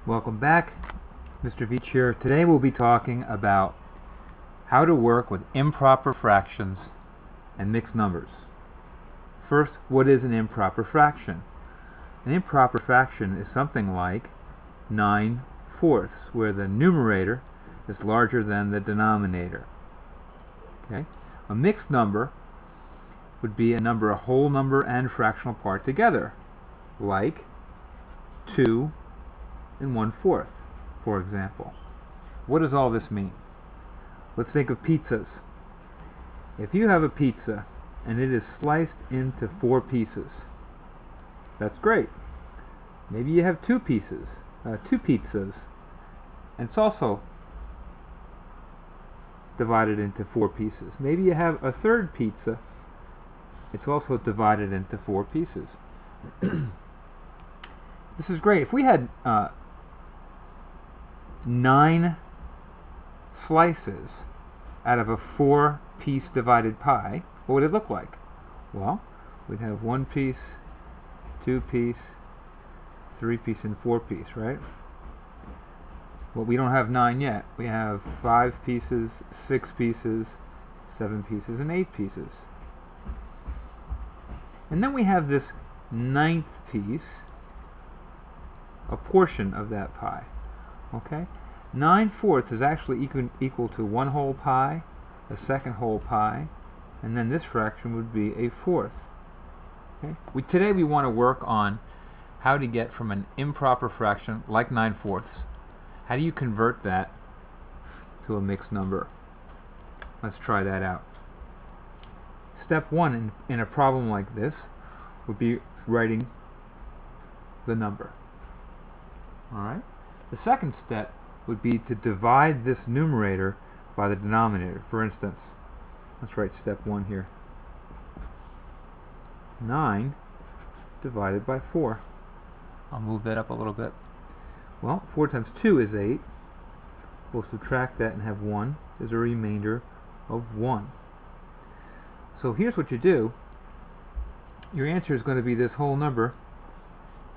Welcome back. Mr. Veech here. Today we'll be talking about how to work with improper fractions and mixed numbers. First, what is an improper fraction? An improper fraction is something like 9/4, where the numerator is larger than the denominator. Okay? A mixed number would be a number, a whole number and fractional part together, like 2 1/4, for example. What does all this mean? Let's think of pizzas. If you have a pizza and it is sliced into 4 pieces, that's great. Maybe you have two pizzas, and it's also divided into 4 pieces. Maybe you have a third pizza, it's also divided into 4 pieces. This is great. If we had 9 slices out of a 4-piece divided pie, what would it look like? Well, we'd have 1 piece, 2 piece, 3 piece, and 4 piece, right? Well, we don't have 9 yet. We have 5 pieces, 6 pieces, 7 pieces, and 8 pieces. And then we have this 9th piece, a portion of that pie. Okay? 9/4 is actually equal to 1 whole pie, a second whole pie, and then this fraction would be a 4th. Okay? Today we want to work on how to get from an improper fraction like 9/4. How do you convert that to a mixed number? Let's try that out. Step 1 in a problem like this would be writing the number. Alright? The second step would be to divide this numerator by the denominator. For instance, let's write step 1 here. 9 divided by 4. I'll move that up a little bit. Well, 4 times 2 is 8. We'll subtract that and have 1. There's a remainder of 1. So here's what you do. Your answer is going to be this whole number,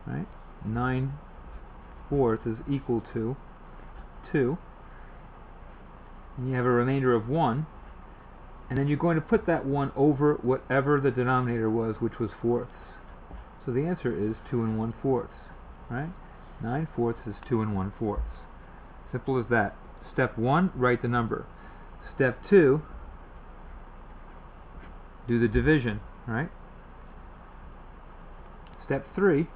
right? 9/4 is equal to 2. And you have a remainder of 1. And then you're going to put that 1 over whatever the denominator was, which was 4ths. So the answer is 2 1/4. Right? 9/4 is 2 1/4. Simple as that. Step 1, write the number. Step 2, do the division. Right? Step 3,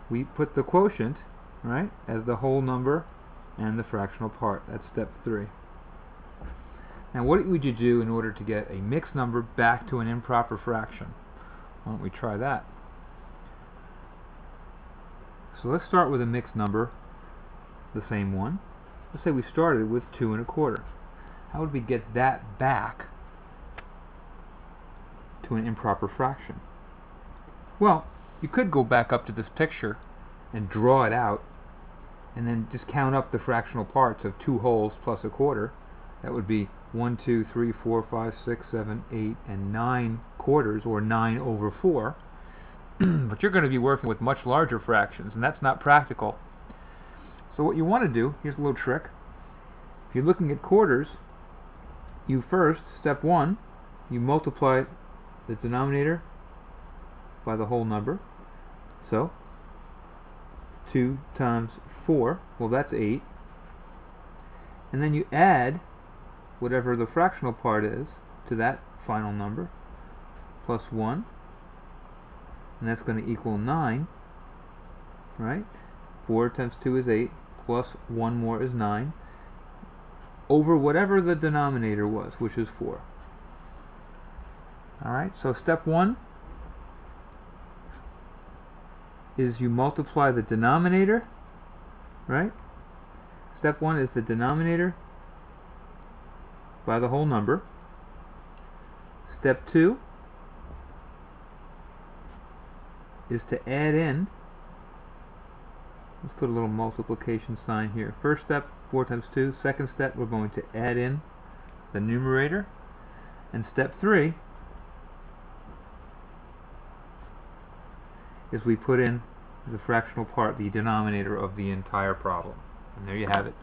we put the quotient, right, as the whole number and the fractional part. That's step 3. Now what would you do in order to get a mixed number back to an improper fraction? Why don't we try that? So let's start with a mixed number, the same one. Let's say we started with 2 1/4. How would we get that back to an improper fraction? Well, you could go back up to this picture and draw it out, and then just count up the fractional parts of 2 wholes plus a quarter. That would be 1, 2, 3, 4, 5, 6, 7, 8, and 9 quarters, or 9/4. But you're going to be working with much larger fractions, and that's not practical. So what you want to do, here's a little trick. If you're looking at quarters, you first, step 1, you multiply the denominator by the whole number. So 2 times 4, well, that's 8. And then you add whatever the fractional part is to that final number, plus 1, and that's going to equal 9, right? 4 times 2 is 8, plus 1 more is 9, over whatever the denominator was, which is 4. Alright, so step 1 is you multiply the denominator, right? Step 1 is the denominator by the whole number. Step 2 is to add in, let's put a little multiplication sign here. First step, 4 times 2. Second step, we're going to add in the numerator. And step 3 is we put in the fractional part, the denominator of the entire problem. And there you have it.